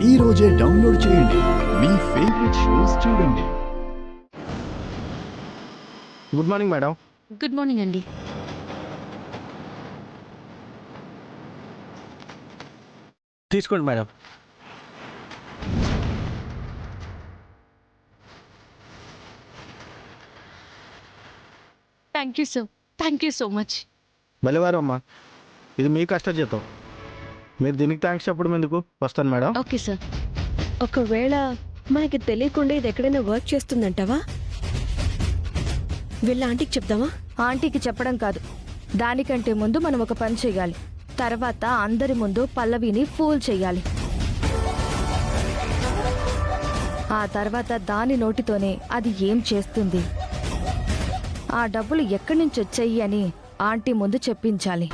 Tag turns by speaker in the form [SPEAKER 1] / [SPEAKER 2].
[SPEAKER 1] ఈ రోజే డౌన్లోడ్ చేయండి. మీ ఫేవరెట్ షోస్ చూడండి.
[SPEAKER 2] Good morning madam.
[SPEAKER 3] Good morning అండి.
[SPEAKER 2] తీసుకోండి madam.
[SPEAKER 3] Thank you so much.
[SPEAKER 2] బలివారం అమ్మా, ఇది మీ కష్టజీతం. మీరు దీనికి థ్యాంక్స్ చెప్పడం ఎందుకు? వస్తాను మేడం.
[SPEAKER 3] Okay sir.
[SPEAKER 4] ఒకవేళ మనకి తెలియకుండా ఇది ఎక్కడైనా వర్క్ చేస్తుందంటావా? వీళ్ళ ఆంటీకి చెప్దామా?
[SPEAKER 5] ఆంటీకి చెప్పడం కాదు, దానికంటే ముందు మనం ఒక పని చేయాలి. తర్వాత అందరి ముందు పల్లవిని ఫూల్ చెయ్యాలి. ఆ తర్వాత దాని నోటితోనే అది ఏం చేస్తుంది, ఆ డబ్బులు ఎక్కడి నుంచి వచ్చాయి అని ఆంటీ ముందు చెప్పించాలి.